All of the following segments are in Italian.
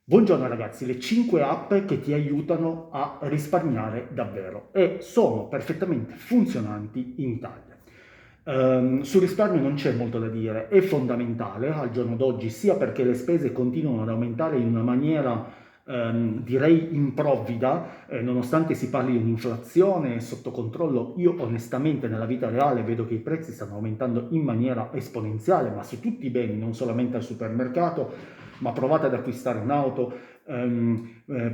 Buongiorno ragazzi, le 5 app che ti aiutano a risparmiare davvero e sono perfettamente funzionanti in Italia. Sul risparmio non c'è molto da dire, è fondamentale al giorno d'oggi sia perché le spese continuano ad aumentare in una maniera direi improvvida, nonostante si parli di un'inflazione sotto controllo. Io onestamente nella vita reale vedo che i prezzi stanno aumentando in maniera esponenziale, ma su tutti i beni, non solamente al supermercato, ma provate ad acquistare un'auto,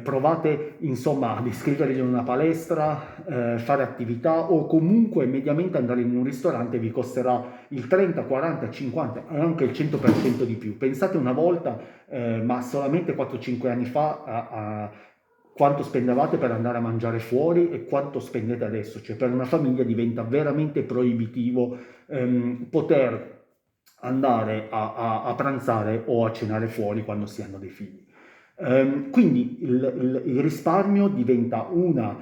provate insomma ad iscrivervi in una palestra, fare attività o comunque mediamente andare in un ristorante vi costerà il 30, 40, 50 e anche il 100% di più. Pensate una volta, ma solamente 4-5 anni fa, a quanto spendevate per andare a mangiare fuori e quanto spendete adesso. Cioè per una famiglia diventa veramente proibitivo poter andare a pranzare o a cenare fuori quando si hanno dei figli. Quindi il risparmio diventa una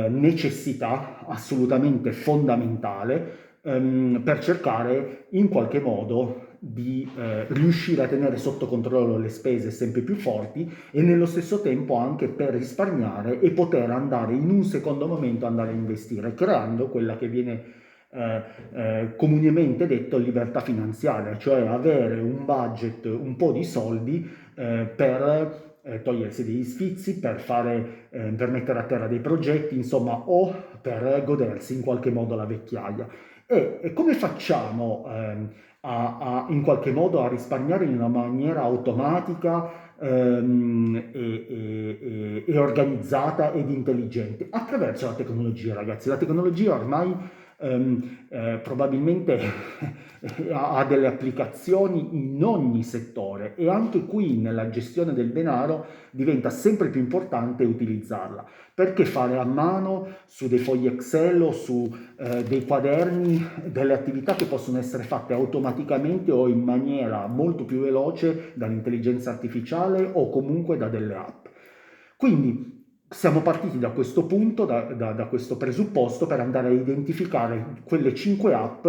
necessità assolutamente fondamentale per cercare in qualche modo di riuscire a tenere sotto controllo le spese sempre più forti e nello stesso tempo anche per risparmiare e poter andare in un secondo momento andare a investire, creando quella che viene comunemente detto libertà finanziaria, cioè avere un budget, un po' di soldi per togliersi degli sfizi, per mettere a terra dei progetti, insomma, o per godersi in qualche modo la vecchiaia. E come facciamo in qualche modo a risparmiare in una maniera automatica e organizzata ed intelligente? Attraverso la tecnologia, ragazzi. La tecnologia ormai probabilmente ha delle applicazioni in ogni settore e anche qui nella gestione del denaro diventa sempre più importante utilizzarla. Perché fare a mano su dei fogli Excel o su dei quaderni delle attività che possono essere fatte automaticamente o in maniera molto più veloce dall'intelligenza artificiale o comunque da delle app. Quindi siamo partiti da questo punto, da questo presupposto per andare a identificare quelle 5 app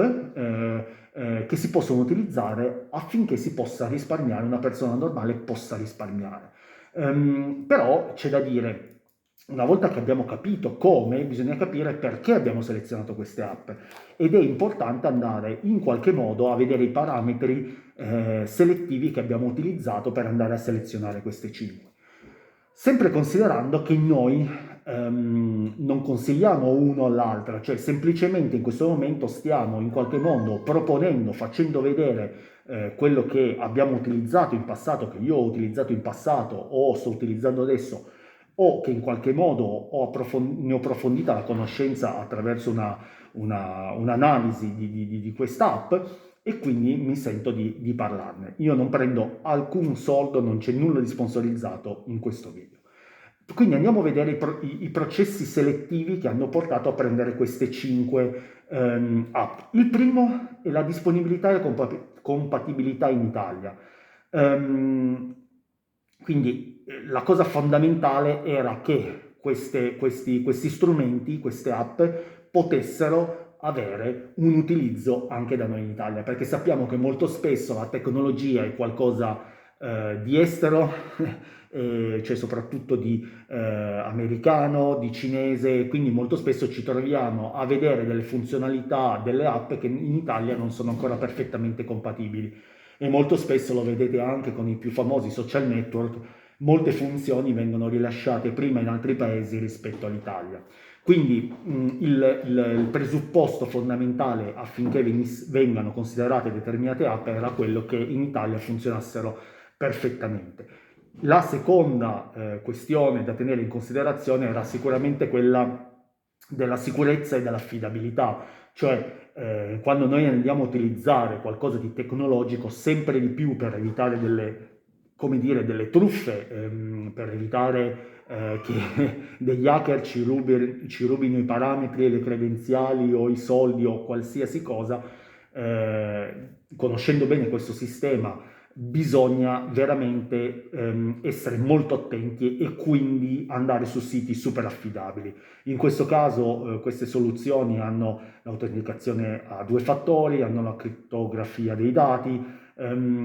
che si possono utilizzare affinché si possa risparmiare, una persona normale possa risparmiare. Però c'è da dire, una volta che abbiamo capito come, bisogna capire perché abbiamo selezionato queste app ed è importante andare in qualche modo a vedere i parametri selettivi che abbiamo utilizzato per andare a selezionare queste 5. Sempre considerando che noi non consigliamo uno all'altra, cioè semplicemente in questo momento stiamo in qualche modo proponendo, facendo vedere quello che abbiamo utilizzato in passato, che io ho utilizzato in passato o sto utilizzando adesso, o che in qualche modo ne ho approfondita la conoscenza attraverso un'analisi di quest'app e quindi mi sento di parlarne. Io non prendo alcun soldo, non c'è nulla di sponsorizzato in questo video. Quindi andiamo a vedere i processi selettivi che hanno portato a prendere queste 5 app. Il primo è la disponibilità e la compatibilità in Italia. Ehm, quindi la cosa fondamentale era che questi strumenti, queste app, potessero avere un utilizzo anche da noi in Italia, perché sappiamo che molto spesso la tecnologia è qualcosa di estero, cioè soprattutto di americano, di cinese, quindi molto spesso ci troviamo a vedere delle funzionalità delle app che in Italia non sono ancora perfettamente compatibili e molto spesso lo vedete anche con i più famosi social network, molte funzioni vengono rilasciate prima in altri paesi rispetto all'Italia. Quindi il presupposto fondamentale affinché vengano considerate determinate app era quello che in Italia funzionassero perfettamente. La seconda questione da tenere in considerazione era sicuramente quella della sicurezza e dell'affidabilità, cioè quando noi andiamo a utilizzare qualcosa di tecnologico sempre di più per evitare come dire, delle truffe, per evitare che degli hacker ci rubino i parametri e le credenziali o i soldi o qualsiasi cosa, conoscendo bene questo sistema bisogna veramente essere molto attenti e quindi andare su siti super affidabili. In questo caso queste soluzioni hanno l'autenticazione a due fattori, hanno la crittografia dei dati,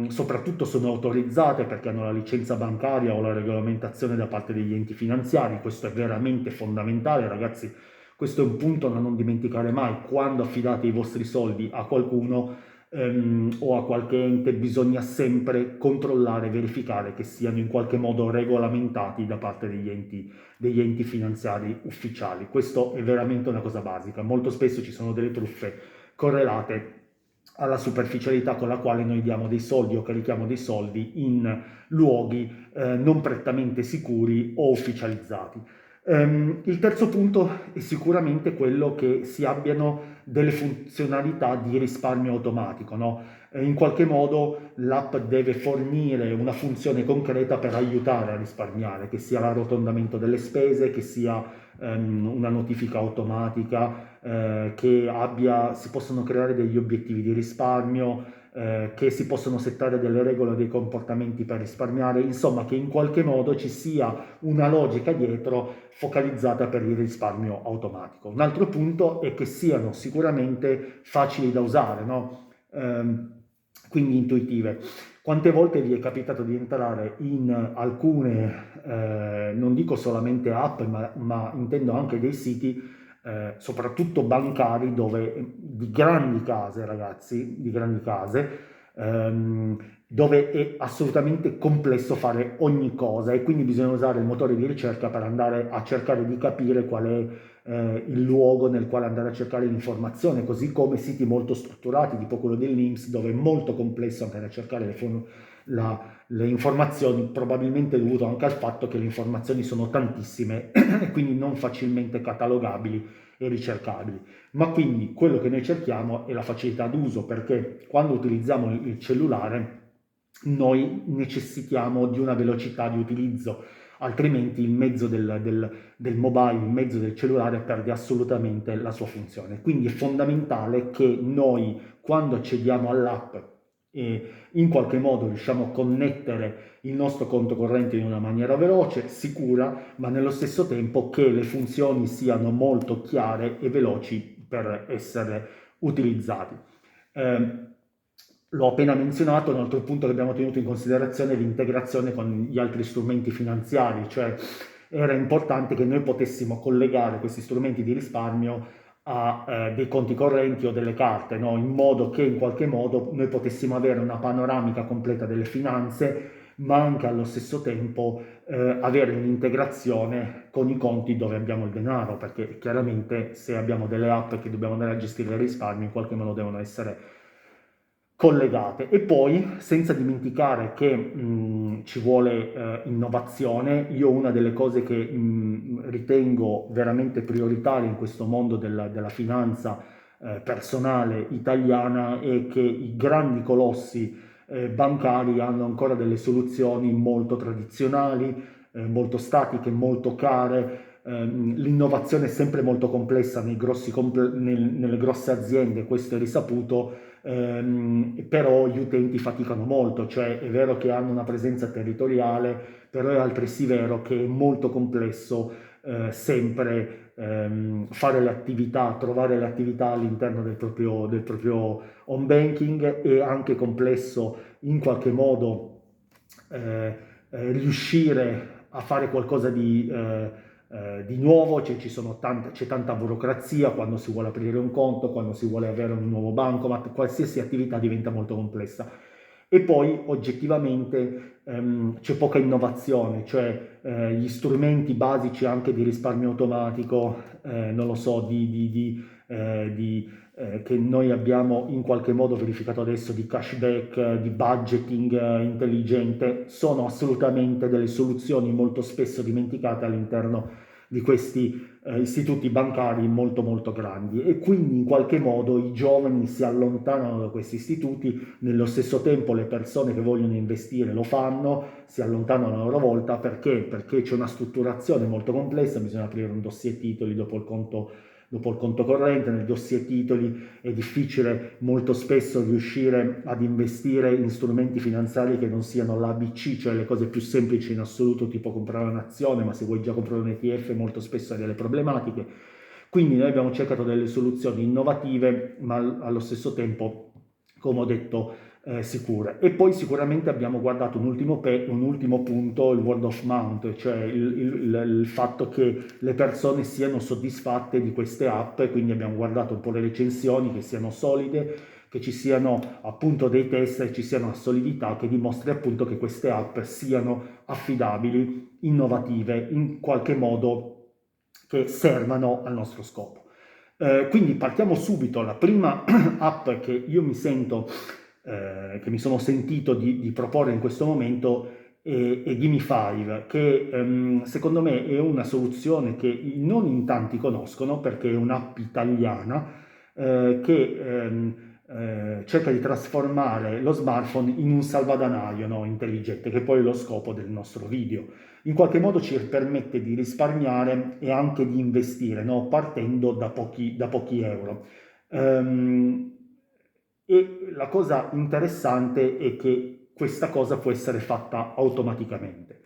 soprattutto sono autorizzate perché hanno la licenza bancaria o la regolamentazione da parte degli enti finanziari. Questo è veramente fondamentale, ragazzi. Questo è un punto da non dimenticare mai. Quando affidate i vostri soldi a qualcuno o a qualche ente, bisogna sempre controllare, verificare che siano in qualche modo regolamentati da parte degli enti finanziari ufficiali. Questo è veramente una cosa basica. Molto spesso ci sono delle truffe correlate alla superficialità con la quale noi diamo dei soldi o carichiamo dei soldi in luoghi non prettamente sicuri o ufficializzati. Il terzo punto è sicuramente quello che si abbiano delle funzionalità di risparmio automatico, no? In qualche modo l'app deve fornire una funzione concreta per aiutare a risparmiare, che sia l'arrotondamento delle spese, che sia una notifica automatica, si possono creare degli obiettivi di risparmio, che si possono settare delle regole, dei comportamenti per risparmiare, insomma che in qualche modo ci sia una logica dietro focalizzata per il risparmio automatico. Un altro punto è che siano sicuramente facili da usare, no? Quindi intuitive. Quante volte vi è capitato di entrare in alcune, non dico solamente app, ma intendo anche dei siti, soprattutto bancari, di grandi case, ragazzi, di grandi case, dove è assolutamente complesso fare ogni cosa e quindi bisogna usare il motore di ricerca per andare a cercare di capire qual è il luogo nel quale andare a cercare l'informazione, così come siti molto strutturati, tipo quello dell'INPS, dove è molto complesso andare a cercare le informazioni, probabilmente dovuto anche al fatto che le informazioni sono tantissime e quindi non facilmente catalogabili e ricercabili. Ma quindi quello che noi cerchiamo è la facilità d'uso, perché quando utilizziamo il cellulare noi necessitiamo di una velocità di utilizzo, altrimenti il mezzo del mobile, il mezzo del cellulare perde assolutamente la sua funzione. Quindi è fondamentale che noi, quando accediamo all'app e in qualche modo riusciamo a connettere il nostro conto corrente in una maniera veloce, sicura, ma nello stesso tempo che le funzioni siano molto chiare e veloci per essere utilizzati. L'ho appena menzionato, un altro punto che abbiamo tenuto in considerazione è l'integrazione con gli altri strumenti finanziari, cioè era importante che noi potessimo collegare questi strumenti di risparmio a dei conti correnti o delle carte, no? In modo che in qualche modo noi potessimo avere una panoramica completa delle finanze, ma anche allo stesso tempo avere un'integrazione con i conti dove abbiamo il denaro, perché chiaramente se abbiamo delle app che dobbiamo andare a gestire il risparmio, in qualche modo devono essere collegate. E poi, senza dimenticare che ci vuole innovazione, io una delle cose che ritengo veramente prioritaria in questo mondo della finanza personale italiana è che i grandi colossi bancari hanno ancora delle soluzioni molto tradizionali, molto statiche, molto care. L'innovazione è sempre molto complessa nelle grosse aziende, questo è risaputo, però gli utenti faticano molto, cioè è vero che hanno una presenza territoriale, però è altresì vero che è molto complesso sempre fare l'attività, trovare l'attività all'interno del proprio home banking. È anche complesso in qualche modo riuscire a fare qualcosa di nuovo, cioè c'è tanta burocrazia quando si vuole aprire un conto, quando si vuole avere un nuovo bancomat, qualsiasi attività diventa molto complessa. E poi oggettivamente c'è poca innovazione, cioè gli strumenti basici anche di risparmio automatico, non lo so, che noi abbiamo in qualche modo verificato adesso, di cashback, di budgeting intelligente, sono assolutamente delle soluzioni molto spesso dimenticate all'interno di questi istituti bancari molto molto grandi, e quindi in qualche modo i giovani si allontanano da questi istituti. Nello stesso tempo le persone che vogliono investire lo fanno, si allontanano a loro volta. Perché c'è una strutturazione molto complessa, bisogna aprire un dossier titoli dopo il conto corrente. Nel dossier titoli è difficile molto spesso riuscire ad investire in strumenti finanziari che non siano l'ABC, cioè le cose più semplici in assoluto, tipo comprare un'azione, ma se vuoi già comprare un ETF molto spesso hai delle problematiche. Quindi noi abbiamo cercato delle soluzioni innovative, ma allo stesso tempo, come ho detto, sicure. E poi sicuramente abbiamo guardato un ultimo punto, il word of mouth, cioè il fatto che le persone siano soddisfatte di queste app, e quindi abbiamo guardato un po' le recensioni, che siano solide, che ci siano appunto dei test e ci sia una solidità che dimostri appunto che queste app siano affidabili, innovative, in qualche modo che servano al nostro scopo. Quindi partiamo subito. La prima app che io che mi sono sentito di proporre in questo momento è Gimme5, che secondo me è una soluzione che non in tanti conoscono, perché è un'app italiana che cerca di trasformare lo smartphone in un salvadanaio, no, intelligente, che poi è lo scopo del nostro video. In qualche modo ci permette di risparmiare e anche di investire, no, partendo da pochi euro. E la cosa interessante è che questa cosa può essere fatta automaticamente.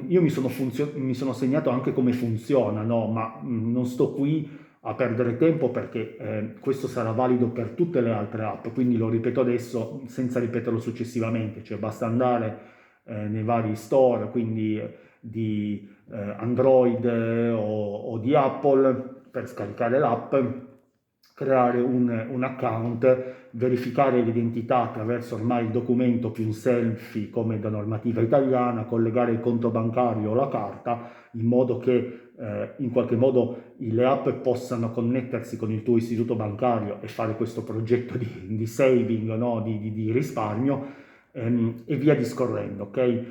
Io mi sono segnato anche come funziona, no? Ma non sto qui a perdere tempo, perché questo sarà valido per tutte le altre app, quindi lo ripeto adesso senza ripeterlo successivamente, cioè basta andare nei vari store, quindi di Android o di Apple, per scaricare l'app, creare un account, verificare l'identità attraverso ormai il documento più un selfie come da normativa italiana, collegare il conto bancario o la carta, in modo che in qualche modo le app possano connettersi con il tuo istituto bancario e fare questo progetto di saving, no? di risparmio, e via discorrendo, ok?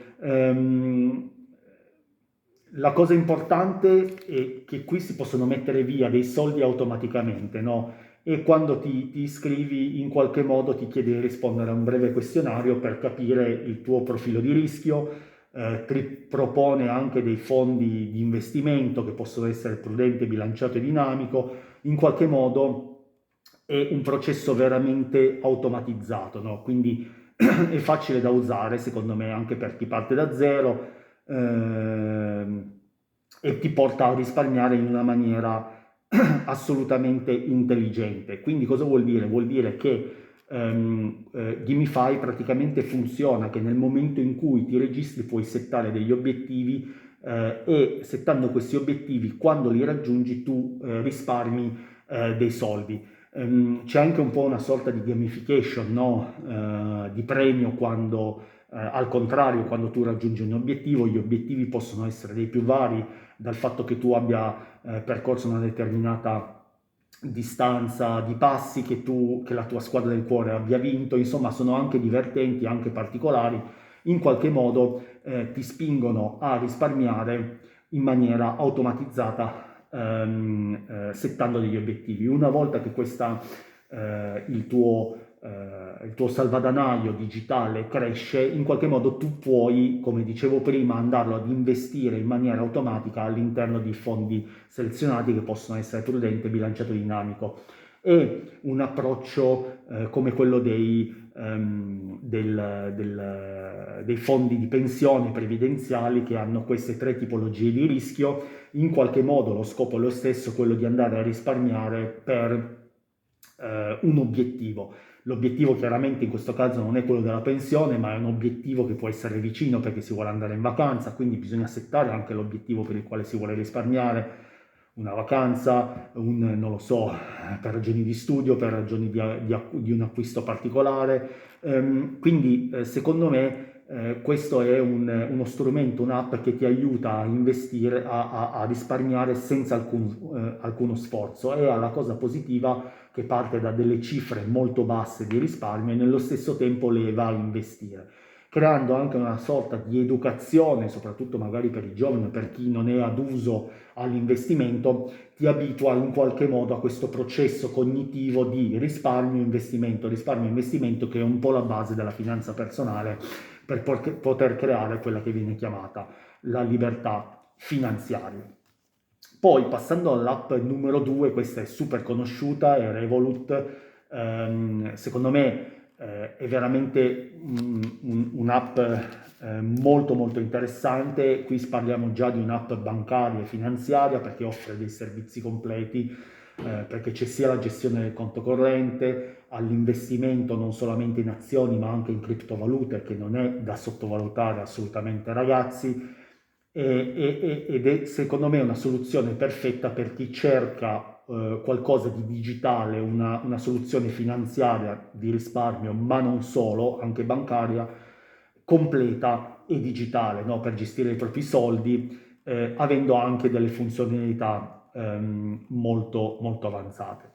La cosa importante è che qui si possono mettere via dei soldi automaticamente, no? E quando ti iscrivi, in qualche modo ti chiede di rispondere a un breve questionario per capire il tuo profilo di rischio, ti propone anche dei fondi di investimento che possono essere prudente, bilanciato e dinamico. In qualche modo è un processo veramente automatizzato, no? Quindi è facile da usare, secondo me, anche per chi parte da zero, e ti porta a risparmiare in una maniera assolutamente intelligente. Quindi cosa vuol dire? Vuol dire che Gimme5 praticamente funziona che nel momento in cui ti registri puoi settare degli obiettivi, e settando questi obiettivi, quando li raggiungi tu risparmi dei soldi. C'è anche un po' una sorta di gamification, no? Di premio quando, al contrario, quando tu raggiungi un obiettivo. Gli obiettivi possono essere dei più vari, dal fatto che tu abbia percorso una determinata distanza di passi, che la tua squadra del cuore abbia vinto. Insomma, sono anche divertenti, anche particolari, in qualche modo ti spingono a risparmiare in maniera automatizzata, settando degli obiettivi. Una volta che il tuo salvadanaio digitale cresce, in qualche modo tu puoi, come dicevo prima, andarlo ad investire in maniera automatica all'interno di fondi selezionati, che possono essere prudente, bilanciato, dinamico. E un approccio come quello dei fondi di pensione previdenziali, che hanno queste tre tipologie di rischio. In qualche modo lo scopo è lo stesso, quello di andare a risparmiare per un obiettivo. L'obiettivo chiaramente in questo caso non è quello della pensione, ma è un obiettivo che può essere vicino, perché si vuole andare in vacanza, quindi bisogna settare anche l'obiettivo per il quale si vuole risparmiare. Una vacanza, non lo so, per ragioni di studio, per ragioni di un acquisto particolare. Quindi secondo me questo è uno strumento, un'app che ti aiuta a investire, a risparmiare senza alcuno sforzo. E ha la cosa positiva che parte da delle cifre molto basse di risparmio e nello stesso tempo le va a investire, creando anche una sorta di educazione, soprattutto magari per i giovani, per chi non è ad uso all'investimento. Ti abitua in qualche modo a questo processo cognitivo di risparmio, investimento, che è un po' la base della finanza personale, per poter creare quella che viene chiamata la libertà finanziaria. Poi, passando all'app numero 2, questa è super conosciuta, è Revolut. Secondo me è veramente un'app molto molto interessante. Qui parliamo già di un'app bancaria e finanziaria, perché offre dei servizi completi, perché c'è sia la gestione del conto corrente, all'investimento non solamente in azioni ma anche in criptovalute, che non è da sottovalutare assolutamente, ragazzi, ed è secondo me una soluzione perfetta per chi cerca qualcosa di digitale, una soluzione finanziaria di risparmio, ma non solo, anche bancaria, completa e digitale, no? Per gestire i propri soldi, avendo anche delle funzionalità molto, molto avanzate.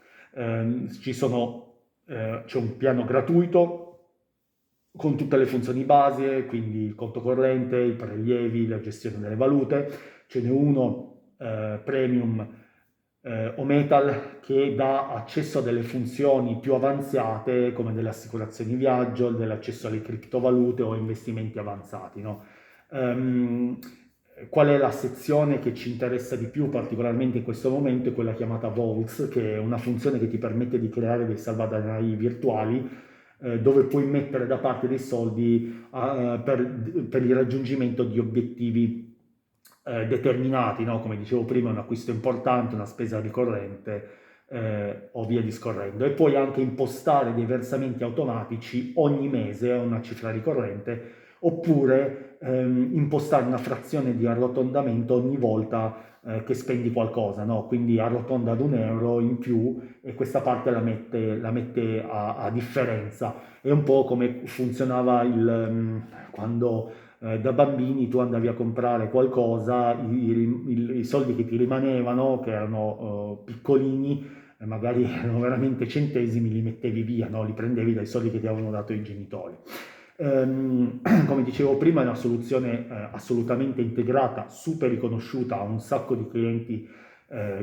C'è un piano gratuito con tutte le funzioni base, quindi il conto corrente, i prelievi, la gestione delle valute. Ce n'è uno premium o metal che dà accesso a delle funzioni più avanzate come delle assicurazioni viaggio, dell'accesso alle criptovalute o investimenti avanzati, no? Ehm, Qual è la sezione che ci interessa di più particolarmente in questo momento? È quella chiamata Vaults, che è una funzione che ti permette di creare dei salvadanaii virtuali dove puoi mettere da parte dei soldi per il raggiungimento di obiettivi determinati, no? Come dicevo prima, un acquisto importante, una spesa ricorrente o via discorrendo. E puoi anche impostare dei versamenti automatici ogni mese a una cifra ricorrente, oppure impostare una frazione di arrotondamento ogni volta che spendi qualcosa, no? Quindi arrotonda ad €1 in più e questa parte la mette a differenza. È un po' come funzionava quando da bambini tu andavi a comprare qualcosa, i soldi che ti rimanevano, che erano piccolini, magari erano veramente centesimi, li mettevi via, no? Li prendevi dai soldi che ti avevano dato i genitori. Come dicevo prima, è una soluzione assolutamente integrata, super riconosciuta, ha un sacco di clienti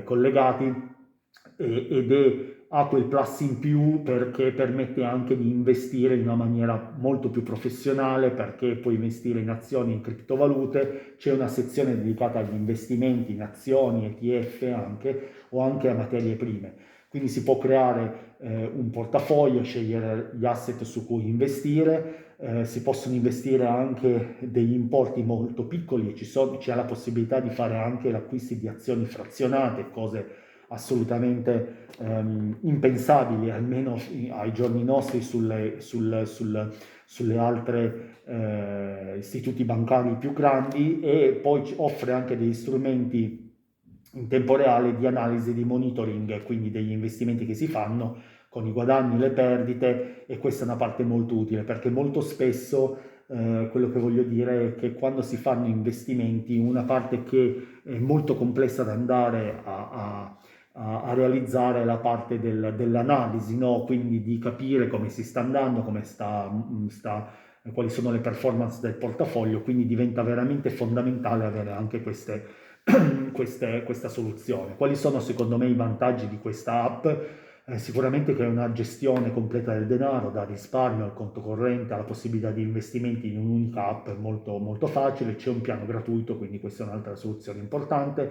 collegati ha quel plus in più perché permette anche di investire in una maniera molto più professionale, perché puoi investire in azioni, in criptovalute, c'è una sezione dedicata agli investimenti in azioni, ETF anche, o anche a materie prime. Quindi si può creare un portafoglio, scegliere gli asset su cui investire, si possono investire anche degli importi molto piccoli e c'è la possibilità di fare anche l'acquisto di azioni frazionate, cose assolutamente impensabili, almeno ai giorni nostri, sulle altre istituti bancari più grandi, e poi offre anche degli strumenti in tempo reale di analisi e di monitoring, quindi degli investimenti che si fanno con i guadagni, le perdite, e questa è una parte molto utile perché molto spesso quello che voglio dire è che quando si fanno investimenti, una parte che è molto complessa da andare a realizzare è la parte dell'analisi, no? Quindi di capire come si sta andando, quali sono le performance del portafoglio, quindi diventa veramente fondamentale avere anche questa soluzione. Quali sono secondo me i vantaggi di questa app? Sicuramente che è una gestione completa del denaro, da risparmio al conto corrente alla possibilità di investimenti in un'unica app, molto, molto facile. C'è un piano gratuito, quindi questa è un'altra soluzione importante.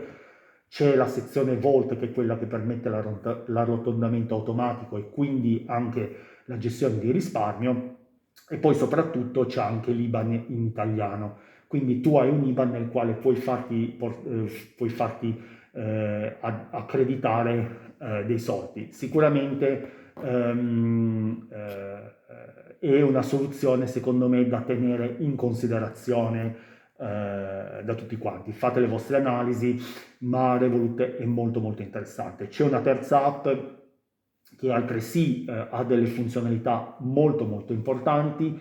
C'è la sezione Volt, che è quella che permette l'arrotondamento automatico e quindi anche la gestione di risparmio, e poi soprattutto c'è anche l'IBAN in italiano. Quindi tu hai un IBAN nel quale puoi farti accreditare dei soldi. Sicuramente è una soluzione secondo me da tenere in considerazione da tutti quanti. Fate le vostre analisi, ma Revolut è molto molto interessante. C'è una terza app che altresì ha delle funzionalità molto molto importanti,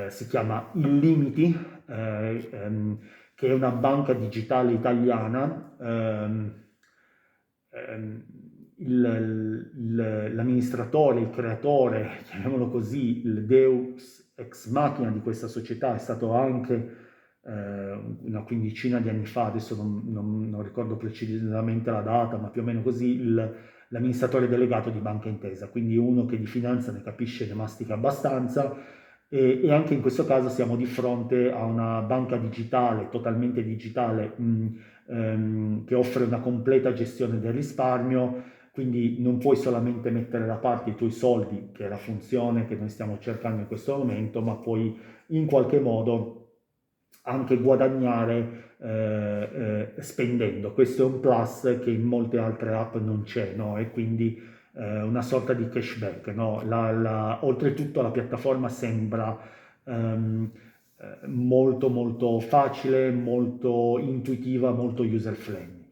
si chiama Illimity, che è una banca digitale italiana. L'amministratore, il creatore, chiamiamolo così, il Deus ex machina di questa società è stato anche una quindicina di anni fa, adesso non ricordo precisamente la data, ma più o meno così, l'amministratore delegato di Banca Intesa, quindi uno che di finanza ne capisce, ne mastica abbastanza, e anche in questo caso siamo di fronte a una banca digitale, totalmente digitale, che offre una completa gestione del risparmio, quindi non puoi solamente mettere da parte i tuoi soldi, che è la funzione che noi stiamo cercando in questo momento, ma puoi in qualche modo anche guadagnare spendendo. Questo è un plus che in molte altre app non c'è, no? E quindi una sorta di cashback, no? Oltretutto la piattaforma sembra ehm, molto molto facile, molto intuitiva, molto user friendly.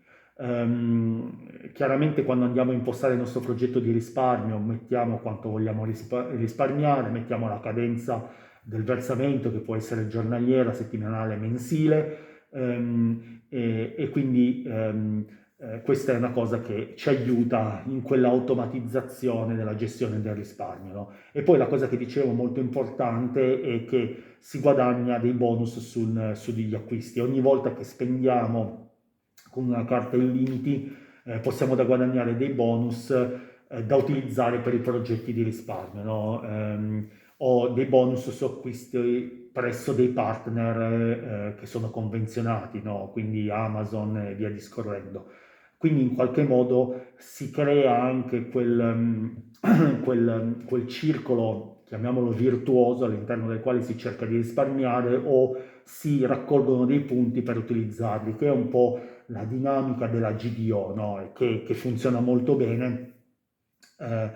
Chiaramente quando andiamo a impostare il nostro progetto di risparmio mettiamo quanto vogliamo risparmiare, mettiamo la cadenza del versamento che può essere giornaliera, settimanale, mensile, e quindi questa è una cosa che ci aiuta in quell'automatizzazione della gestione del risparmio, no? E poi la cosa che dicevo molto importante è che si guadagna dei bonus sugli acquisti. Ogni volta che spendiamo con una carta illimiti possiamo da guadagnare dei bonus da utilizzare per i progetti di risparmio, no? O dei bonus su acquisti presso dei partner che sono convenzionati, no? Quindi Amazon e via discorrendo. Quindi in qualche modo si crea anche quel circolo, chiamiamolo virtuoso, all'interno del quale si cerca di risparmiare o si raccolgono dei punti per utilizzarli, che è un po' la dinamica della GDO, no? E che funziona molto bene eh,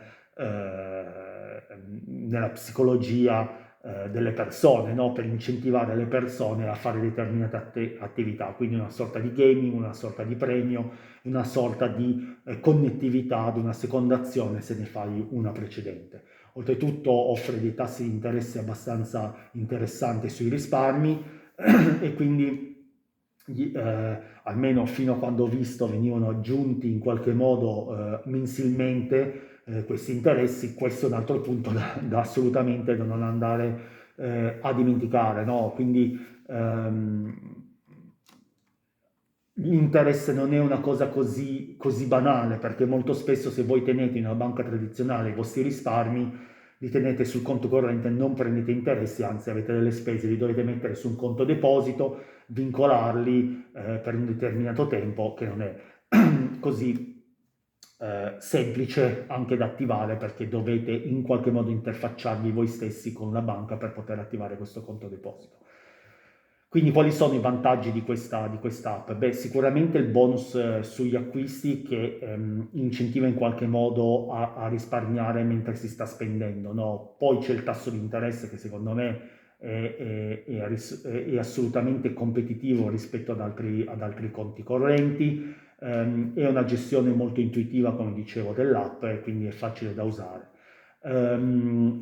nella psicologia delle persone, no? Per incentivare le persone a fare determinate attività, quindi una sorta di gaming, una sorta di premio, una sorta di connettività ad una seconda azione se ne fai una precedente. Oltretutto offre dei tassi di interesse abbastanza interessanti sui risparmi e quindi almeno fino a quando ho visto venivano aggiunti in qualche modo mensilmente questi interessi. Questo è un altro punto da assolutamente da non andare a dimenticare, no? Quindi l'interesse non è una cosa così banale, perché molto spesso se voi tenete in una banca tradizionale i vostri risparmi, li tenete sul conto corrente, non prendete interessi, anzi avete delle spese, li dovete mettere su un conto deposito, vincolarli per un determinato tempo, che non è così semplice anche da attivare, perché dovete in qualche modo interfacciarvi voi stessi con la banca per poter attivare questo conto deposito. Quindi quali sono i vantaggi di questa app? Beh, sicuramente il bonus sugli acquisti che incentiva in qualche modo a risparmiare mentre si sta spendendo, no? Poi c'è il tasso di interesse che secondo me è assolutamente competitivo rispetto ad altri conti correnti, è una gestione molto intuitiva, come dicevo, dell'app e quindi è facile da usare.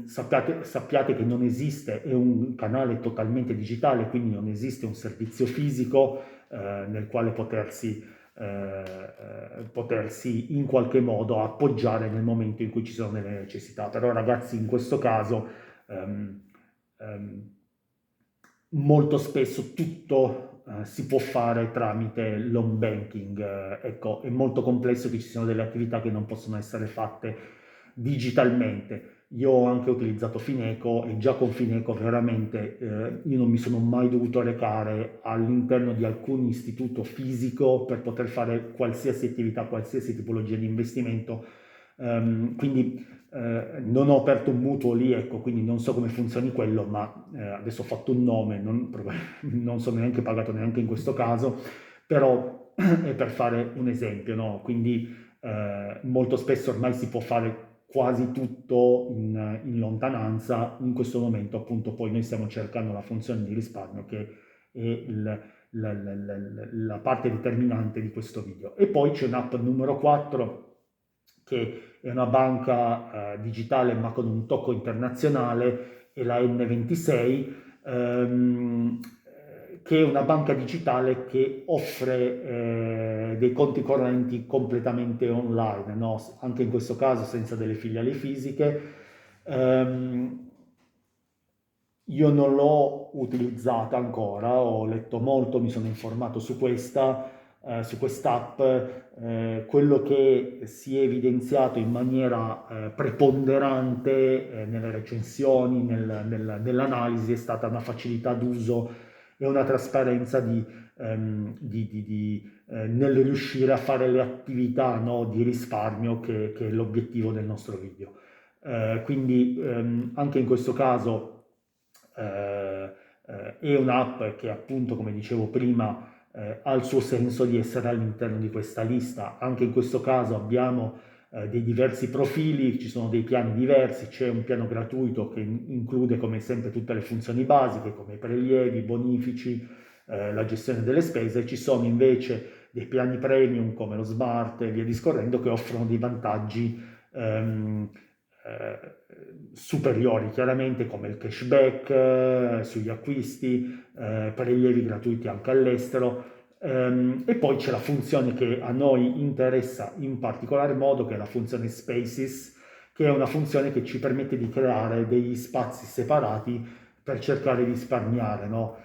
Sappiate che non esiste, è un canale totalmente digitale, quindi non esiste un servizio fisico nel quale potersi in qualche modo appoggiare nel momento in cui ci sono delle necessità. Però ragazzi, in questo caso ehm, ehm, molto spesso tutto si può fare tramite l'home banking, ecco, è molto complesso che ci siano delle attività che non possono essere fatte digitalmente. Io ho anche utilizzato Fineco e già con Fineco veramente io non mi sono mai dovuto recare all'interno di alcun istituto fisico per poter fare qualsiasi attività, qualsiasi tipologia di investimento. Quindi non ho aperto un mutuo lì, ecco, quindi non so come funzioni quello, ma adesso ho fatto un nome, non sono neanche pagato neanche in questo caso, però è per fare un esempio, no? Quindi molto spesso ormai si può fare quasi tutto in lontananza. In questo momento appunto poi noi stiamo cercando la funzione di risparmio che è la parte determinante di questo video. E poi c'è un'app numero 4 che è una banca digitale ma con un tocco internazionale, è la N26, che è una banca digitale che offre dei conti correnti completamente online, no? Anche in questo caso senza delle filiali fisiche. Io non l'ho utilizzata ancora, ho letto molto, mi sono informato su quest'app. Quello che si è evidenziato in maniera preponderante nelle recensioni, nell'analisi, è stata una facilità d'uso e una trasparenza nel riuscire a fare le attività, no, di risparmio che è l'obiettivo del nostro video. Quindi anche in questo caso è un'app che appunto, come dicevo prima, ha il suo senso di essere all'interno di questa lista. Anche in questo caso abbiamo dei diversi profili, ci sono dei piani diversi, c'è un piano gratuito che include come sempre tutte le funzioni basiche come i prelievi, bonifici, la gestione delle spese, ci sono invece dei piani premium come lo Smart e via discorrendo che offrono dei vantaggi superiori chiaramente come il cashback sugli acquisti, prelievi gratuiti anche all'estero. E poi c'è la funzione che a noi interessa in particolar modo, che è la funzione Spaces, che è una funzione che ci permette di creare degli spazi separati per cercare di risparmiare, no?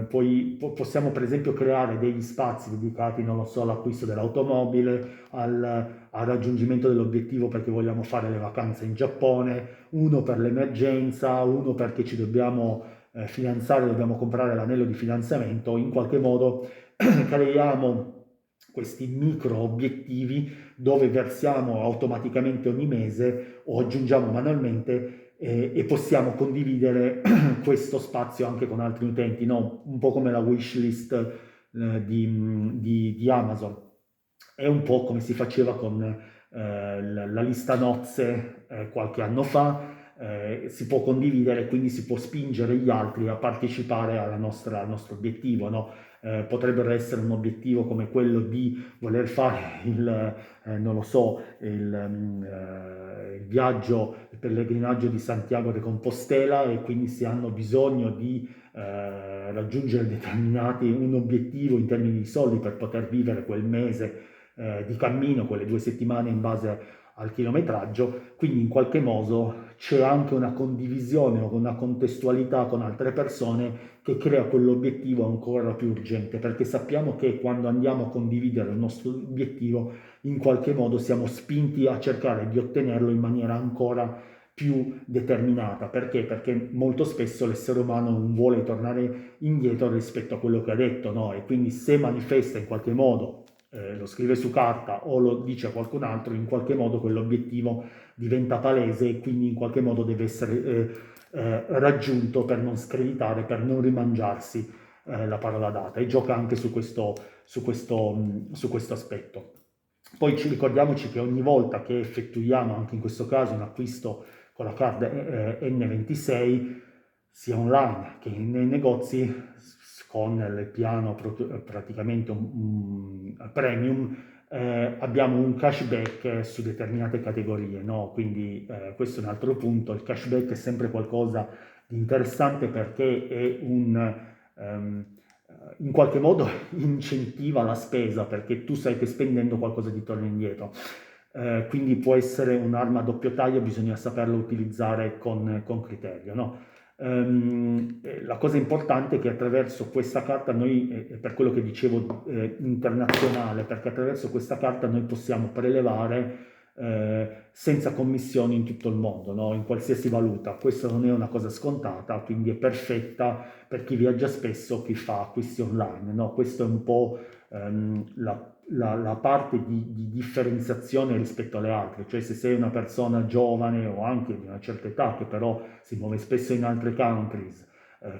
Poi possiamo per esempio creare degli spazi dedicati, non lo so, all'acquisto dell'automobile, al raggiungimento dell'obiettivo perché vogliamo fare le vacanze in Giappone, uno per l'emergenza, uno perché ci dobbiamo fidanzare, dobbiamo comprare l'anello di fidanzamento. In qualche modo creiamo questi micro obiettivi dove versiamo automaticamente ogni mese o aggiungiamo manualmente e possiamo condividere questo spazio anche con altri utenti, no? Un po' come la wishlist di Amazon. È un po' come si faceva con la lista nozze qualche anno fa, si può condividere, quindi si può spingere gli altri a partecipare al nostro obiettivo, no? Potrebbero essere un obiettivo come quello di voler fare non lo so, il viaggio, il pellegrinaggio di Santiago de Compostela e quindi si hanno bisogno di raggiungere un obiettivo in termini di soldi per poter vivere quel mese di cammino, quelle 2 settimane in base al chilometraggio, quindi in qualche modo c'è anche una condivisione o una contestualità con altre persone che crea quell'obiettivo ancora più urgente, perché sappiamo che quando andiamo a condividere il nostro obiettivo in qualche modo siamo spinti a cercare di ottenerlo in maniera ancora più determinata. Perché? Perché molto spesso l'essere umano non vuole tornare indietro rispetto a quello che ha detto, no? E quindi se manifesta in qualche modo, lo scrive su carta o lo dice a qualcun altro, in qualche modo quell'obiettivo diventa palese e quindi in qualche modo deve essere raggiunto per non screditare, per non rimangiarsi la parola data, e gioca anche su questo aspetto. Poi ricordiamoci che ogni volta che effettuiamo, anche in questo caso, un acquisto con la card N26, sia online che nei negozi, con il piano praticamente premium, abbiamo un cashback su determinate categorie, no? Quindi questo è un altro punto. Il cashback è sempre qualcosa di interessante perché è in qualche modo incentiva la spesa, perché tu sai che spendendo qualcosa ti torna indietro. Quindi può essere un'arma a doppio taglio, bisogna saperlo utilizzare con criterio, no? La cosa importante è che attraverso questa carta noi, per quello che dicevo internazionale, perché attraverso questa carta noi possiamo prelevare senza commissioni in tutto il mondo, no? In qualsiasi valuta. Questa non è una cosa scontata, quindi è perfetta per chi viaggia spesso, chi fa acquisti online, no? Questo è un po' la parte di differenziazione rispetto alle altre, cioè se sei una persona giovane o anche di una certa età che però si muove spesso in altre countries,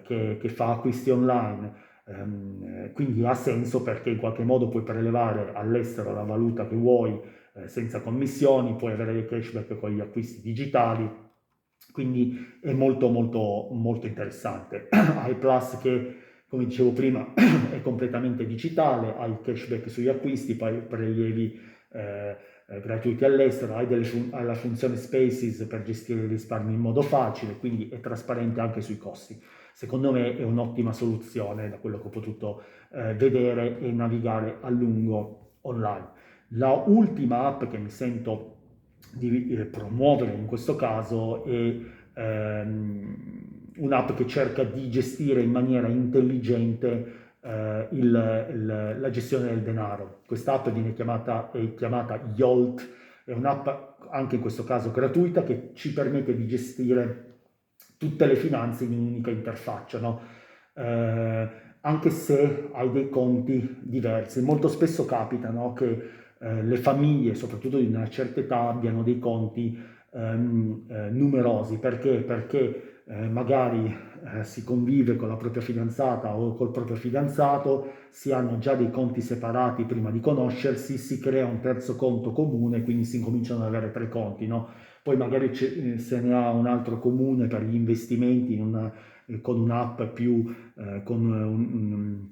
che fa acquisti online, quindi ha senso perché in qualche modo puoi prelevare all'estero la valuta che vuoi senza commissioni, puoi avere dei cashback con gli acquisti digitali, quindi è molto molto molto interessante. Hai Plus che, come dicevo prima, è completamente digitale, hai il cashback sugli acquisti, poi prelievi gratuiti all'estero, hai la funzione Spaces per gestire i risparmi in modo facile, quindi è trasparente anche sui costi. Secondo me è un'ottima soluzione da quello che ho potuto vedere e navigare a lungo online. La ultima app che mi sento di promuovere in questo caso è un'app che cerca di gestire in maniera intelligente la gestione del denaro. Questa app è chiamata Yolt, è un'app anche in questo caso gratuita che ci permette di gestire tutte le finanze in un'unica interfaccia, no? Anche se hai dei conti diversi. Molto spesso capita, no, che le famiglie, soprattutto di una certa età, abbiano dei conti numerosi. Perché? Perché magari si convive con la propria fidanzata o col proprio fidanzato, si hanno già dei conti separati prima di conoscersi, si crea un terzo conto comune, quindi si incominciano ad avere tre conti, no? Poi magari se ne ha un altro comune per gli investimenti con un'app più, con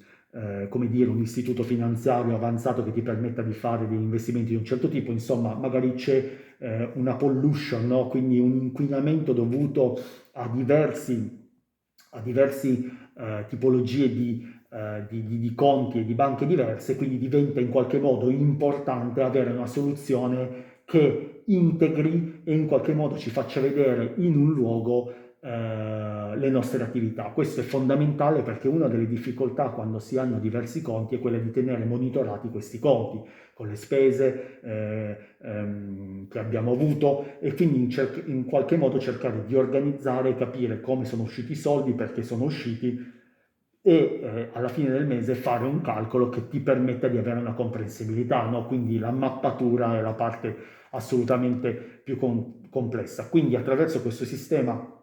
come dire, un istituto finanziario avanzato che ti permetta di fare degli investimenti di un certo tipo, insomma, magari c'è una pollution, no? Quindi un inquinamento dovuto a diversi tipologie di conti e di banche diverse, quindi diventa in qualche modo importante avere una soluzione che integri e in qualche modo ci faccia vedere in un luogo le nostre attività. Questo è fondamentale perché una delle difficoltà quando si hanno diversi conti è quella di tenere monitorati questi conti con le spese che abbiamo avuto e quindi in qualche modo cercare di organizzare e capire come sono usciti i soldi, perché sono usciti e alla fine del mese fare un calcolo che ti permetta di avere una comprensibilità, no? Quindi la mappatura è la parte assolutamente più complessa. Quindi attraverso questo sistema,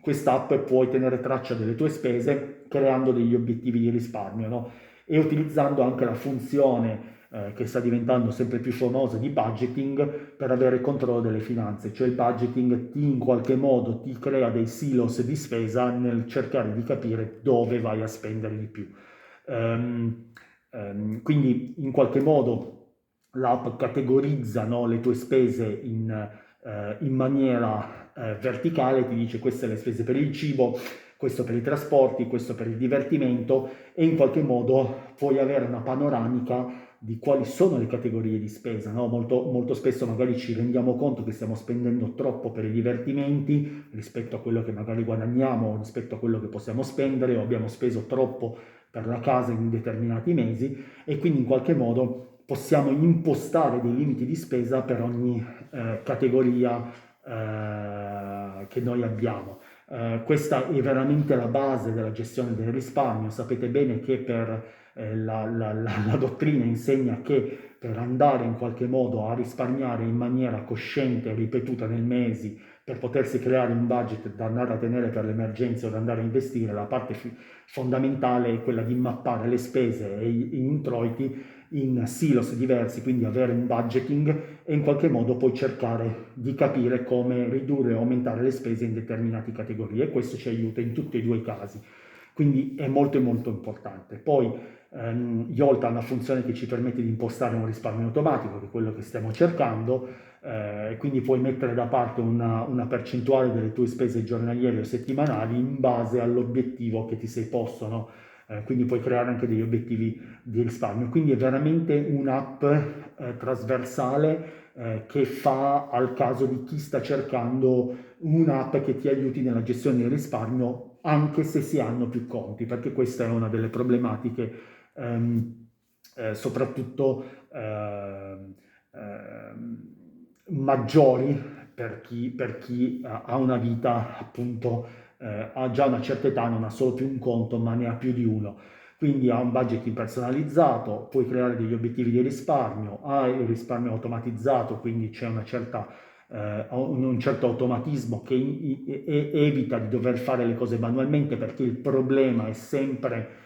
quest'app, puoi tenere traccia delle tue spese creando degli obiettivi di risparmio, no? E utilizzando anche la funzione che sta diventando sempre più famosa di budgeting per avere controllo delle finanze, cioè il budgeting in qualche modo ti crea dei silos di spesa nel cercare di capire dove vai a spendere di più. Quindi in qualche modo l'app categorizza, no, le tue spese in maniera verticale, ti dice queste le spese per il cibo, questo per i trasporti, questo per il divertimento e in qualche modo puoi avere una panoramica di quali sono le categorie di spesa, no? Molto spesso magari ci rendiamo conto che stiamo spendendo troppo per i divertimenti rispetto a quello che magari guadagniamo, rispetto a quello che possiamo spendere, o abbiamo speso troppo per la casa in determinati mesi e quindi in qualche modo possiamo impostare dei limiti di spesa per ogni categoria che noi abbiamo. Questa è veramente la base della gestione del risparmio. Sapete bene che la dottrina insegna che per andare in qualche modo a risparmiare in maniera cosciente e ripetuta nel mese, per potersi creare un budget da andare a tenere per le emergenze o da andare a investire, la parte fondamentale è quella di mappare le spese e gli introiti in silos diversi, quindi avere un budgeting e in qualche modo poi cercare di capire come ridurre o aumentare le spese in determinate categorie e questo ci aiuta in tutti e due i casi. Quindi è molto molto importante. Poi Yolt ha una funzione che ci permette di impostare un risparmio automatico, che è quello che stiamo cercando, quindi puoi mettere da parte una percentuale delle tue spese giornaliere o settimanali in base all'obiettivo che ti sei posto, no? Quindi puoi creare anche degli obiettivi di risparmio. Quindi è veramente un'app trasversale che fa al caso di chi sta cercando un'app che ti aiuti nella gestione del risparmio anche se si hanno più conti, perché questa è una delle problematiche soprattutto maggiori per chi ha una vita appunto ha già una certa età, non ha solo più un conto ma ne ha più di uno, quindi ha un budget impersonalizzato, puoi creare degli obiettivi di risparmio, ha il risparmio automatizzato, quindi c'è un certo automatismo che evita di dover fare le cose manualmente, perché il problema è sempre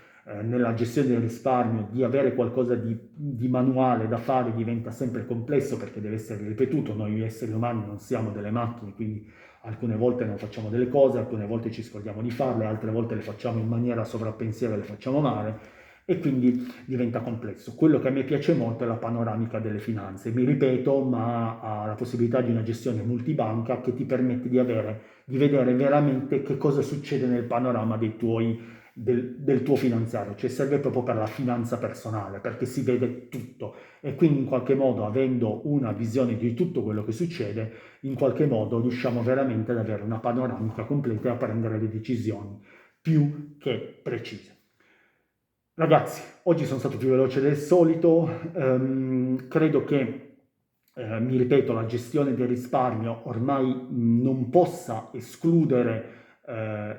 nella gestione del risparmio di avere qualcosa di manuale da fare diventa sempre complesso perché deve essere ripetuto. Noi esseri umani non siamo delle macchine, quindi alcune volte non facciamo delle cose, alcune volte ci scordiamo di farle, altre volte le facciamo in maniera sovrappensiera e le facciamo male e quindi diventa complesso. Quello che a me piace molto è la panoramica delle finanze, mi ripeto, ma ha la possibilità di una gestione multibanca che ti permette di vedere veramente che cosa succede nel panorama del tuo finanziario, cioè serve proprio per la finanza personale, perché si vede tutto e quindi in qualche modo, avendo una visione di tutto quello che succede, in qualche modo riusciamo veramente ad avere una panoramica completa e a prendere le decisioni più che precise. Ragazzi, oggi sono stato più veloce del solito, credo che, mi ripeto, la gestione del risparmio ormai non possa escludere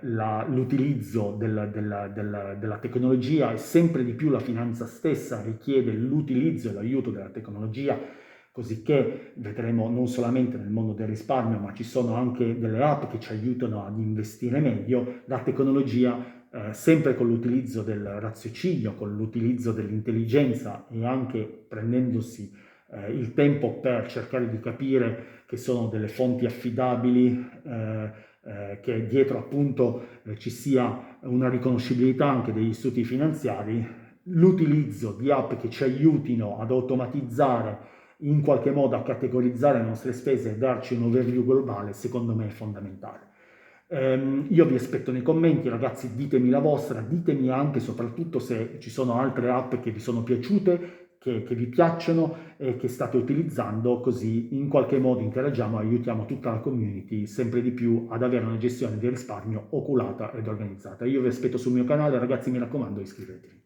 l'utilizzo della tecnologia e sempre di più la finanza stessa richiede l'utilizzo e l'aiuto della tecnologia cosicché vedremo non solamente nel mondo del risparmio, ma ci sono anche delle app che ci aiutano ad investire meglio. La tecnologia, sempre con l'utilizzo del raziocinio, con l'utilizzo dell'intelligenza e anche prendendosi il tempo per cercare di capire che sono delle fonti affidabili, che dietro appunto ci sia una riconoscibilità anche degli istituti finanziari, l'utilizzo di app che ci aiutino ad automatizzare, in qualche modo a categorizzare le nostre spese e darci un overview globale, secondo me è fondamentale. Io vi aspetto nei commenti, ragazzi, ditemi la vostra, ditemi anche soprattutto se ci sono altre app che vi sono piaciute, che vi piacciono e che state utilizzando, così in qualche modo interagiamo e aiutiamo tutta la community sempre di più ad avere una gestione di risparmio oculata ed organizzata. Io vi aspetto sul mio canale, ragazzi, mi raccomando, iscrivetevi.